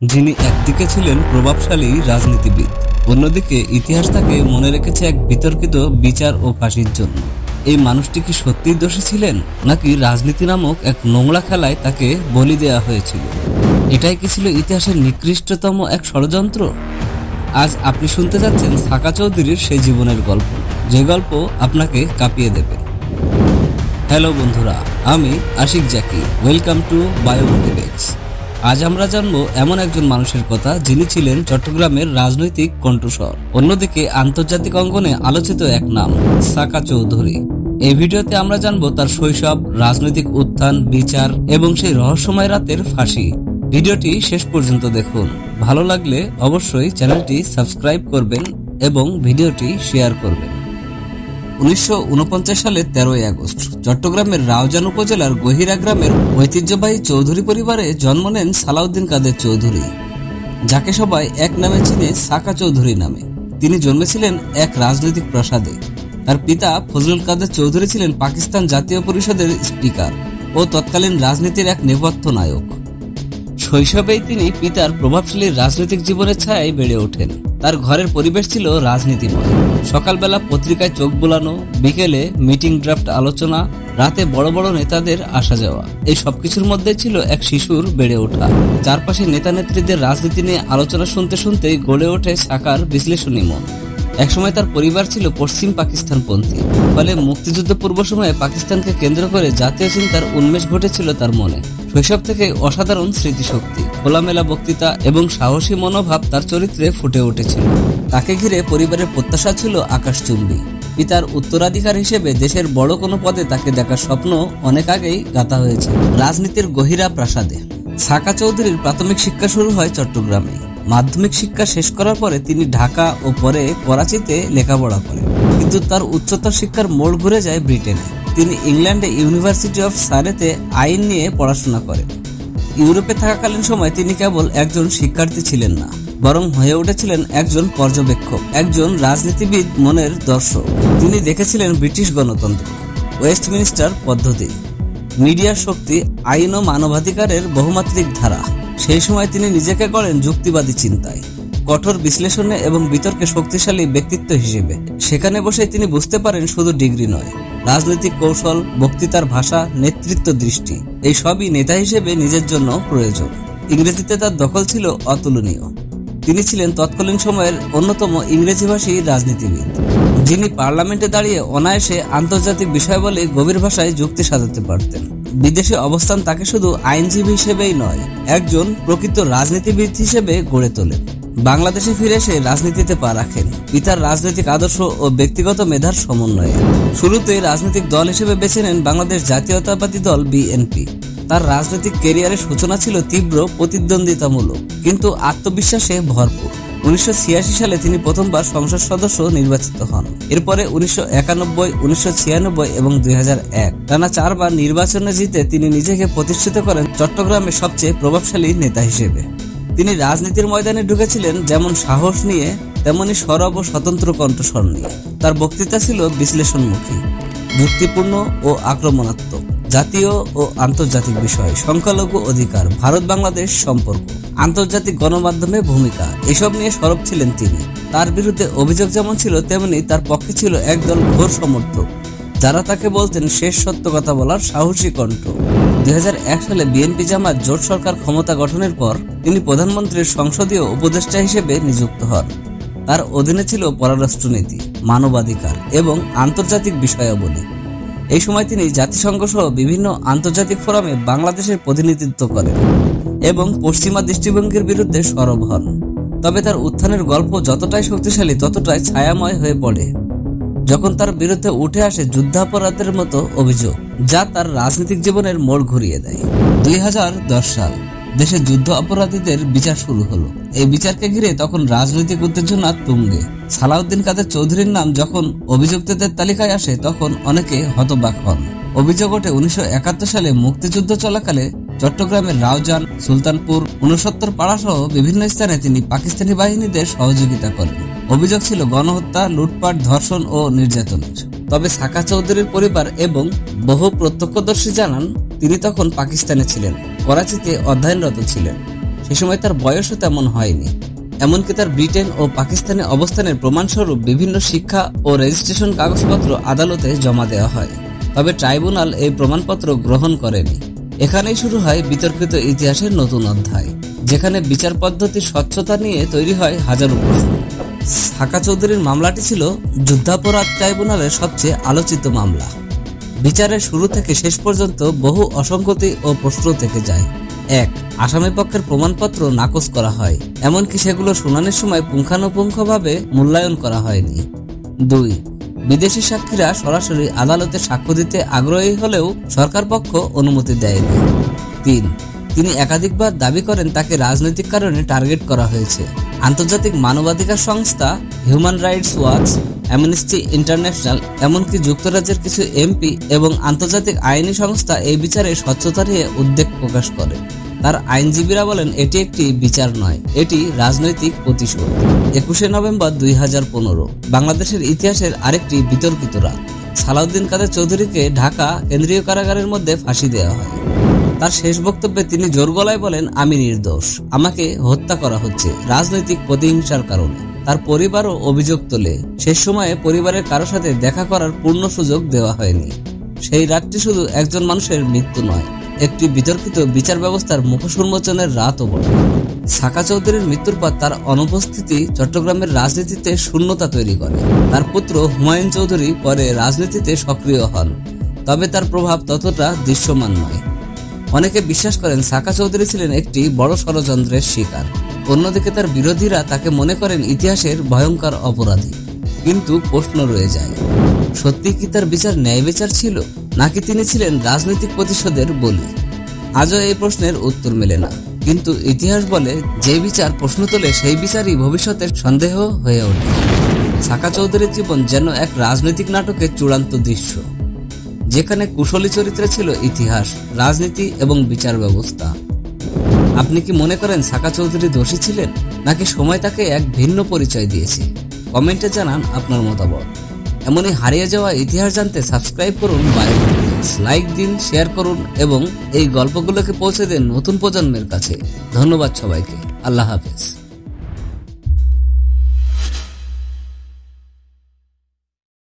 যিনি একদিকে ছিলেন প্রভাবশালী রাজনীতিবিদ, অন্যদিকে ইতিহাস তাকে মনে রেখেছে এক বিতর্কিত বিচার ও ফাঁসির জন্য। এই মানুষটি কি সত্যিই দোষী ছিলেন, নাকি রাজনীতি নামক এক নোংরা খেলায় তাকে বলি দেওয়া হয়েছিল? এটাই কি ছিল ইতিহাসের নিকৃষ্টতম এক ষড়যন্ত্র? আজ আপনি শুনতে যাচ্ছেন সাকা চৌধুরীর সেই জীবনের গল্প, যে গল্প আপনাকে কাঁপিয়ে দেবে। হ্যালো বন্ধুরা, আমি আশিক জাকি। ওয়েলকাম টু বায়োমোটিভেক্স। আজ আমরা জানবো এমন একজন মানুষের কথা, যিনি ছিলেন চট্টগ্রামের রাজনৈতিক কণ্ঠস্বর, অন্যদিকে আন্তর্জাতিক অঙ্গনে আলোচিত এক নাম, সাকা চৌধুরী। এই ভিডিওতে আমরা জানবো তার শৈশব, রাজনৈতিক উত্থান, বিচার এবং সেই রহস্যময় রাতের ফাঁসি। ভিডিওটি শেষ পর্যন্ত দেখুন। ভালো লাগলে অবশ্যই চ্যানেলটি সাবস্ক্রাইব করবেন এবং ভিডিওটি শেয়ার করবেন। 1949 সালের 13ই আগস্ট চট্টগ্রামের রাউজান উপজেলার গহিরা গ্রামের ঐতিহ্যবাহী চৌধুরী পরিবারে জন্ম নেন সালাউদ্দিন কাদের চৌধুরী, যাকে সবাই এক নামে চিনে সাকা চৌধুরী নামে। তিনি জন্মেছিলেন এক রাজনৈতিক প্রাসাদে। তার পিতা ফজলুল কাদের চৌধুরী ছিলেন পাকিস্তান জাতীয় পরিষদের স্পিকার ও তৎকালীন রাজনীতির এক নেপথ্য নায়ক। শৈশবেই তিনি পিতার প্রভাবশালী রাজনৈতিক জীবনের ছায়ায় বেড়ে ওঠেন। তার ঘরের পরিবেশ ছিল রাজনীতিময়। সকালবেলা পত্রিকায় চোখ বোলানো, বিকেলে মিটিং ড্রাফট আলোচনা, রাতে বড় বড় নেতাদের আসা যাওয়া, এই সবকিছুর মধ্যে ছিল এক শিশুর বেড়ে ওঠা। চারপাশে নেতা নেত্রীদের রাজনীতি নিয়ে আলোচনা শুনতে শুনতেই গড়ে ওঠে সাকার বিশ্লেষণী মন। একসময় তার পরিবার ছিল পশ্চিম পাকিস্তানপন্থী, ফলে মুক্তিযুদ্ধ পূর্ব সময়ে পাকিস্তানকে কেন্দ্র করে জাতীয় চিন্তার উন্মেষ ঘটেছিল তার মনে। শৈশব থেকে অসাধারণ স্মৃতিশক্তি, খোলামেলা বক্তৃতা এবং সাহসী মনোভাব তার চরিত্রে ফুটে উঠেছিল। তাকে ঘিরে পরিবারের প্রত্যাশা ছিল আকাশচুম্বী। পিতার উত্তরাধিকার হিসেবে দেশের বড় কোনো পদে তাকে দেখার স্বপ্ন অনেক আগেই গাঁথা হয়েছে রাজনীতির গহিরা প্রাসাদে। সাকা চৌধুরীর প্রাথমিক শিক্ষা শুরু হয় চট্টগ্রামে। মাধ্যমিক শিক্ষা শেষ করার পরে তিনি ঢাকা ও পরে করাচিতে লেখাপড়া করেন, কিন্তু তার উচ্চতর শিক্ষার মোড় ঘুরে যায় ব্রিটেনে। তিনি ইংল্যান্ডে ইউনিভার্সিটি অফ সারেতে আইন নিয়ে পড়াশোনা করেন। ইউরোপে থাকাকালীন সময় তিনি কেবল একজন শিক্ষার্থী ছিলেন না, বরং হয়ে উঠেছিলেন একজন পর্যবেক্ষক, একজন রাজনীতিবিদ মনের দর্শক। তিনি দেখেছিলেন ব্রিটিশ গণতন্ত্র, ওয়েস্টমিনিস্টার পদ্ধতি, মিডিয়ার শক্তি, আইন ও মানবাধিকারের বহুমাত্রিক ধারা। সেই সময় তিনি নিজেকে গড়েন যুক্তিবাদী চিন্তায়, কঠোর বিশ্লেষণে এবং বিতর্কে শক্তিশালী ব্যক্তিত্ব হিসেবে। সেখানে বসে তিনি বুঝতে পারেন শুধু ডিগ্রি নয়, রাজনৈতিক কৌশল, বক্তৃতার ভাষা, নেতৃত্ব দৃষ্টি, এই সবই নেতা হিসেবে নিজের জন্য প্রয়োজন। ইংরেজিতে তার দখল ছিল অতুলনীয়। তিনি ছিলেন তৎকালীন সময়ের অন্যতম ইংরেজিভাষী রাজনীতিবিদ, যিনি পার্লামেন্টে দাঁড়িয়ে অনায়াসে আন্তর্জাতিক বিষয় বলে গভীর ভাষায় যুক্তি সাজাতে পারতেন। বিদেশে অবস্থান তাকে শুধু আইনজীবী হিসেবেই নয়, একজন প্রকৃত রাজনীতিবিদ হিসেবে গড়ে তোলেন। বাংলাদেশে ফিরে এসে রাজনীতিতে পা রাখেন, পিতার রাজনৈতিক আদর্শ ও ব্যক্তিগত মেধার সমন্বয়ে। শুরুতে রাজনৈতিক দল হিসেবে বেছে নেন বাংলাদেশ জাতীয়তাবাদী দল বিএনপি। তার রাজনৈতিক ক্যারিয়ারের সূচনা ছিল তীব্র প্রতিদ্বন্দ্বিতামূলক, কিন্তু আত্মবিশ্বাসে ভরপুর। 1986 সালে তিনি প্রথমবার সংসদ সদস্য নির্বাচিত হন। এরপরে 1991, 1996 এবং 2001 টানা 4 বার নির্বাচনে জিতে তিনি নিজেকে প্রতিষ্ঠিত করেন চট্টগ্রামের সবচেয়ে প্রভাবশালী নেতা হিসেবে। তিনি রাজনীতির ময়দানে ঢুকেছিলেন যেমন সাহস নিয়ে, তেমনি সরব ও স্বতন্ত্র কণ্ঠস্বর নিয়ে। তার বক্তৃতা ছিল বিশ্লেষণমুখী, যুক্তিপূর্ণ ও আক্রমণাত্মক। জাতীয় ও আন্তর্জাতিক বিষয়, সংখ্যালঘু অধিকার, ভারত বাংলাদেশ সম্পর্ক, আন্তর্জাতিক গণমাধ্যমে ভূমিকা, এসব নিয়ে সরব ছিলেন তিনি। তার বিরুদ্ধে অভিযোগ যেমন ছিল, তেমনি তার পক্ষে ছিল একদল ঘোর সমর্থক, যারা তাকে বলতেন শেষ সত্য কথা বলার সাহসী কণ্ঠ। 2001 সালে বিএনপি জামাত জোট সরকার ক্ষমতা গঠনের পর তিনি প্রধানমন্ত্রীর সংসদীয় উপদেষ্টা হিসেবে নিযুক্ত হন। তার অধীনে ছিল পররাষ্ট্রনীতি, মানবাধিকার এবং আন্তর্জাতিক বিষয়াবলী। এই সময় তিনি জাতিসংঘ সহ বিভিন্ন আন্তর্জাতিক ফোরামে বাংলাদেশের প্রতিনিধিত্ব করেন এবং পশ্চিমা দৃষ্টিভঙ্গির বিরুদ্ধে সরব হন। তবে তার উত্থানের গল্প যতটাই শক্তিশালী, ততটাই ছায়াময় হয়ে পড়ে যখন তার বিরুদ্ধে উঠে আসে যুদ্ধাপরাধের মতো অভিযোগ, যা তার রাজনৈতিক জীবনের মোড় ঘুরিয়ে দেয়। 2010 সাল দেশে যুদ্ধ অপরাধীদের বিচার শুরু হলো। এই বিচারকে ঘিরে তখন রাজনৈতিক উত্তেজনা তুঙ্গে। সালাউদ্দিন কাদের চৌধুরীর নাম যখন অভিযুক্তদের তালিকায় আসে, তখন অনেকে হতবাক হন। অভিযোগ ওঠে 1971 সালে মুক্তিযুদ্ধ চলাকালে চট্টগ্রামের রাউজান, সুলতানপুর, 69 পাড়া সহ বিভিন্ন স্থানে তিনি পাকিস্তানি বাহিনীদের সহযোগিতা করেন। অভিযোগ ছিল গণহত্যা, লুটপাট, ধর্ষণ ও নির্যাতনের। তবে সাকা চৌধুরীর পরিবার এবং বহু প্রত্যক্ষদর্শী জানান তিনি তখন পাকিস্তানে ছিলেন, করাচিতে অধ্যয়নরত ছিলেন। সে সময় তার বয়সও তেমন হয়নি। এমনকি তার ব্রিটেন ও পাকিস্তানে অবস্থানের প্রমাণস্বরূপ বিভিন্ন শিক্ষা ও রেজিস্ট্রেশন কাগজপত্র আদালতে জমা দেওয়া হয়, তবে ট্রাইব্যুনাল এই প্রমাণপত্র গ্রহণ করেনি। এখানেই শুরু হয় বিতর্কিত ইতিহাসের নতুন অধ্যায়, যেখানে বিচার পদ্ধতির স্বচ্ছতা নিয়ে তৈরি হয় হাজারো প্রশ্ন। সাকা চৌধুরীর মামলাটি ছিল যুদ্ধাপরাধ ট্রাইব্যুনালের সবচেয়ে আলোচিত মামলা। বিচারের শুরু থেকে শেষ পর্যন্ত বহু অসঙ্গতি ও প্রশ্ন থেকে যায়। 1. আসামি পক্ষের প্রমাণপত্র নাকচ করা হয়, এমনকি সেগুলো শুনানির সময় পুঙ্খানুপুঙ্খভাবে মূল্যায়ন করা হয়নি। 2. বিদেশি সাক্ষীরা সরাসরি আদালতে সাক্ষ্য দিতে আগ্রহী হলেও সরকার পক্ষ অনুমতি দেয়নি। 3. তিনি একাধিকবার দাবি করেন তাকে রাজনৈতিক কারণে টার্গেট করা হয়েছে। আন্তর্জাতিক মানবাধিকার সংস্থা human rights watch, amnesty international, এমনকি যুক্তরাজ্যের কিছু এমপি এবং আন্তর্জাতিক আইনি সংস্থা এই বিচারে স্বচ্ছতা নিয়ে উদ্বেগ প্রকাশ করে। তার আইনজীবীরা বলেন এটি একটি বিচার নয়, এটি রাজনৈতিক প্রতিশোধ। 21 নভেম্বর 2015 বাংলাদেশের ইতিহাসের আরেকটি বিতর্কিত রাত। সালাউদ্দিন কাদের চৌধুরীকে ঢাকা কেন্দ্রীয় কারাগারের মধ্যে ফাঁসি দেওয়া হয়। তার শেষ বক্তব্যে তিনি জোর গলায় বলেন, আমি নির্দোষ, আমাকে হত্যা করা হচ্ছে রাজনৈতিক প্রতিহিংসার কারণে। তার পরিবারও অভিযোগ তোলে শেষ সময়ে পরিবারের কারো সাথে দেখা করার পূর্ণ সুযোগ দেওয়া হয়নি। সেই রাতটি শুধু একজন মানুষের মৃত্যু নয়, একটি বিতর্কিত বিচার ব্যবস্থার মুখোশ উন্মোচনের রাতও বটে। সাকা চৌধুরীর মৃত্যুর পর তার অনুপস্থিতি চট্টগ্রামের রাজনীতিতে শূন্যতা তৈরি করে। তার পুত্র হুমায়ুন চৌধুরী পরে রাজনীতিতে সক্রিয় হন, তবে তার প্রভাব ততটা দৃশ্যমান নয়। অনেকে বিশ্বাস করেন সাকা চৌধুরী ছিলেন একটি বড় ষড়যন্ত্রের শিকার। অন্যদিকে তার বিরোধীরা তাকে মনে করেন ইতিহাসের ভয়ঙ্কর অপরাধী। কিন্তু প্রশ্ন রয়ে যায়, সত্যি কি তার বিচার ন্যায় বিচার ছিল, নাকি তিনি ছিলেন রাজনৈতিক প্রতিশোধের বলি? আজও এই প্রশ্নের উত্তর মেলে না, কিন্তু ইতিহাস বলে যে বিচার প্রশ্ন তোলে সেই বিচারই ভবিষ্যতের সন্দেহ হয়ে ওঠে। সাকা চৌধুরীর জীবন যেন এক রাজনৈতিক নাটকের চূড়ান্ত দৃশ্য, যেখানে কুশলী চরিত্রে ছিল ইতিহাস, রাজনীতি এবং বিচার ব্যবস্থা। আপনি কি মনে করেন সাকা চৌধুরী দোষী ছিলেন, নাকি সময় তাকে এক ভিন্ন পরিচয় দিয়েছে? কমেন্টে জানান আপনার মতামত। এমনই হারিয়ে যাওয়া ইতিহাস জানতে সাবস্ক্রাইব করুন, লাইক দিন, শেয়ার করুন এবং এই গল্পগুলোকে পৌঁছে দেন নতুন প্রজন্মের কাছে। ধন্যবাদ সবাইকে। আল্লাহ হাফেজ।